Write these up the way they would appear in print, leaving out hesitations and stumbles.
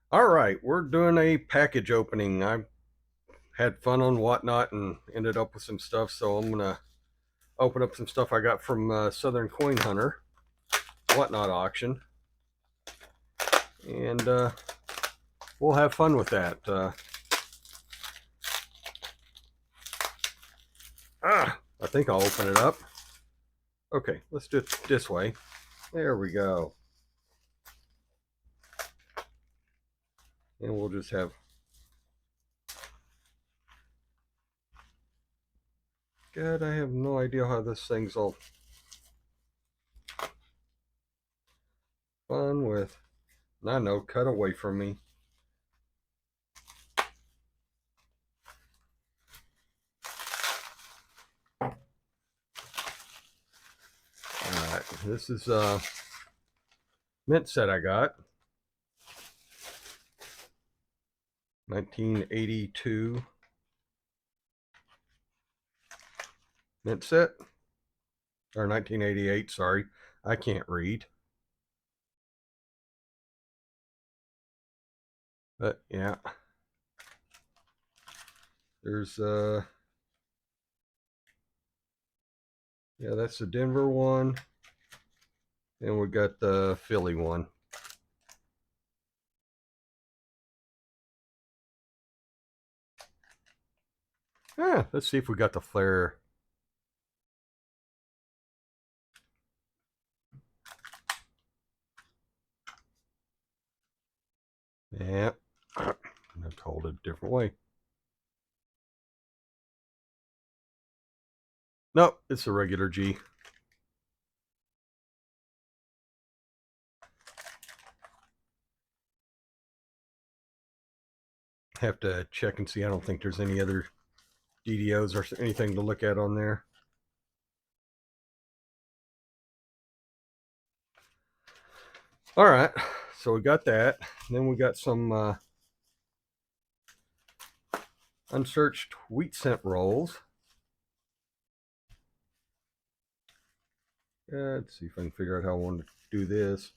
All right, we're doing a package opening. I had fun on Whatnot and ended up with some stuff, so I'm gonna open up some stuff I got from Southern Coin Hunter Whatnot auction, and we'll have fun with that. I think I'll open it up. Okay, let's do it this way. There we go, and we'll just have. God, I have no idea how this thing's all fun with. I know, cut away from me. All right, this is mint set I got. 1982 mint set, or 1988, sorry. I can't read. But yeah, there's yeah, that's the Denver one, and we got the Philly one. Let's see if we got the flare. Yeah, I told it a different way. Nope, it's a regular G. Have to check and see. I don't think there's any other DDOs or anything to look at on there. All right, so we got that. Then we got some unsearched wheat cent rolls. Let's see if I can figure out how I want to do this.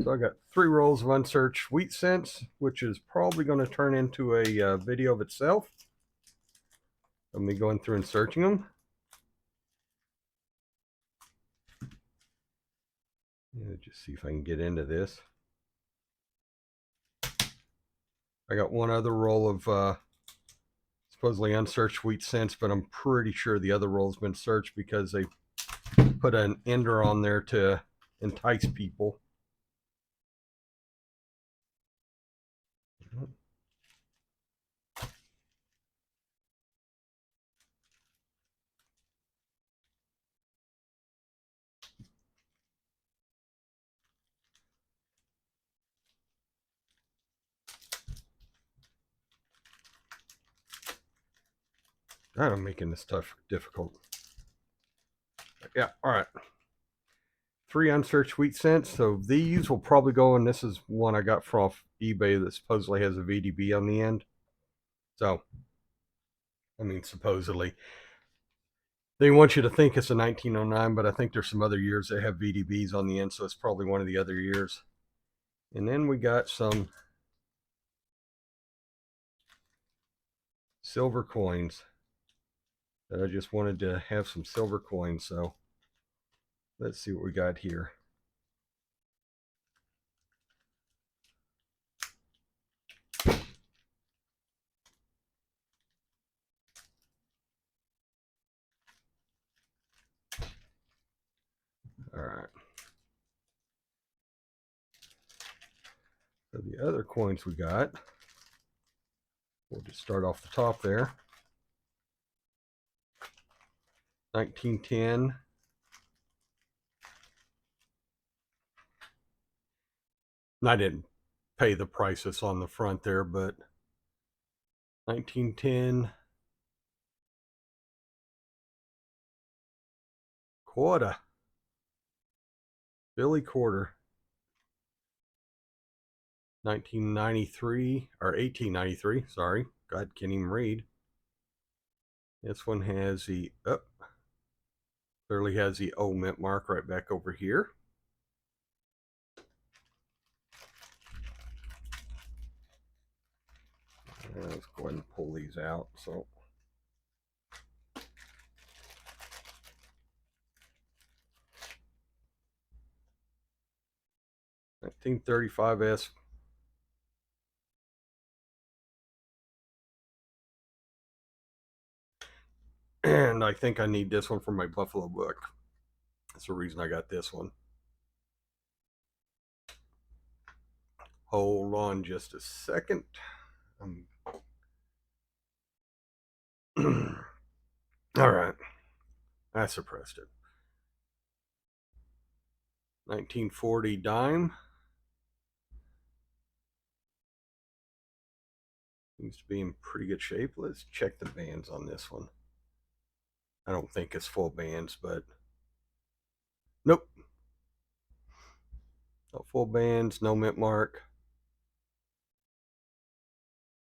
So I got 3 rolls of unsearched wheat cents, which is probably going to turn into a video of itself. Of me going through and searching them. Just see if I can get into this. I got one other roll of supposedly unsearched wheat cents, but I'm pretty sure the other roll's been searched because they put an ender on there to entice people. God, I'm making this stuff difficult. Yeah, all right. 3 unsearched wheat cents. So these will probably go, and this is one I got from eBay that supposedly has a VDB on the end. So, I mean, supposedly. They want you to think it's a 1909, but I think there's some other years that have VDBs on the end, so it's probably one of the other years. And then we got some silver coins that I just wanted to have some silver coins. So let's see what we got here. All right. So the other coins we got, we'll just start off the top there. 1910. And I didn't pay the price that's on the front there, but 1910 quarter. Billy Quarter. 1993 or 1893. Sorry, God, can't even read. This one has the clearly has the O mint mark right back over here. Let's go ahead and pull these out. So 1935S. And I think I need this one for my Buffalo book. That's the reason I got this one. Hold on just a second. All right. I suppressed it. 1940 dime. Seems to be in pretty good shape. Let's check the bands on this one. I don't think it's full bands, but nope. No full bands, no mint mark.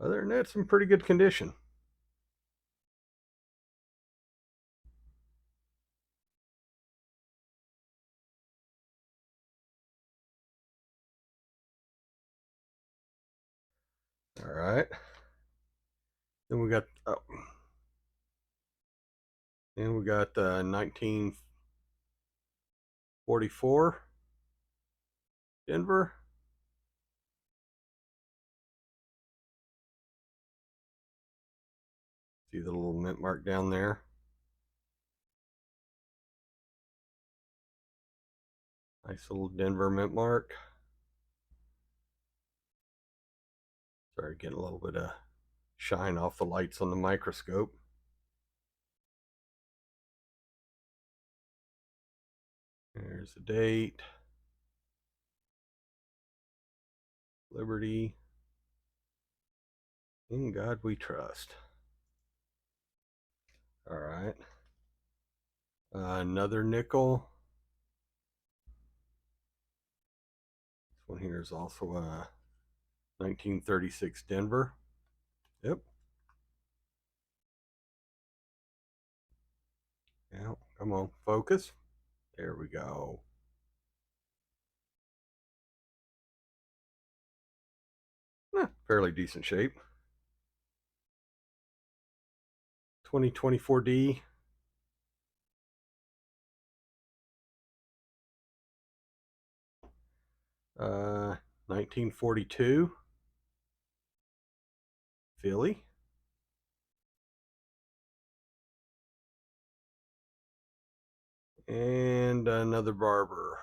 Other than that, it's in pretty good condition. All right. Then we got 1944 Denver. See the little mint mark down there. Nice little Denver mint mark. Sorry, getting a little bit of shine off the lights on the microscope. There's the date. Liberty. In God we trust. All right. Another nickel. This one here is also a 1936 Denver. Yep. Yeah, come on, focus. There we go. Fairly decent shape. 2024D. 1942 Philly. And another Barber.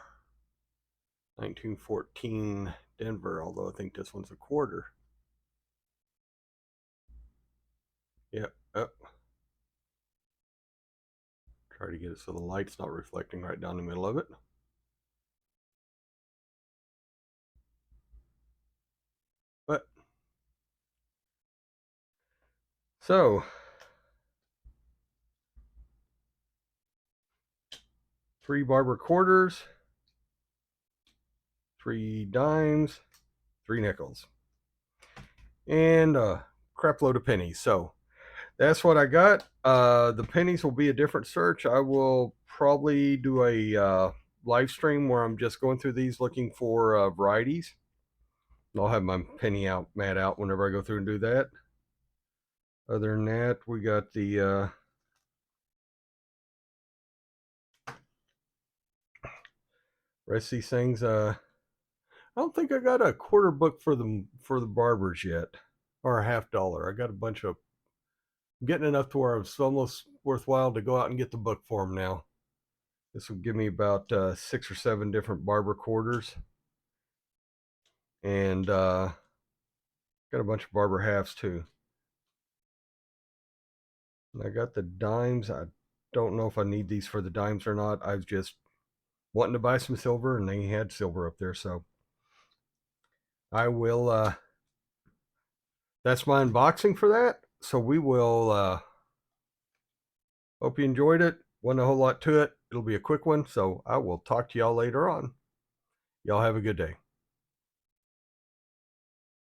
1914 Denver, although I think this one's a quarter. Yep, up. Try to get it so the light's not reflecting right down the middle of it. But so 3 Barber quarters, 3 dimes, 3 nickels, and a crap load of pennies. So that's what I got. The pennies will be a different search. I will probably do a live stream where I'm just going through these looking for varieties. I'll have my penny mat out whenever I go through and do that. Other than that, we got the rest of these things. I don't think I got a quarter book for the barbers yet, or a $50. I got a bunch of getting enough to where it's almost worthwhile to go out and get the book for them now. This will give me about 6 or 7 different barber quarters, and got a bunch of barber halves too. And I got the dimes. I don't know if I need these for the dimes or not. I was just wanting to buy some silver, and they had silver up there, so I will that's my unboxing for that. So we will hope you enjoyed it. Wasn't a whole lot to it. It'll be a quick one. So I will talk to y'all later on. Y'all have a good day.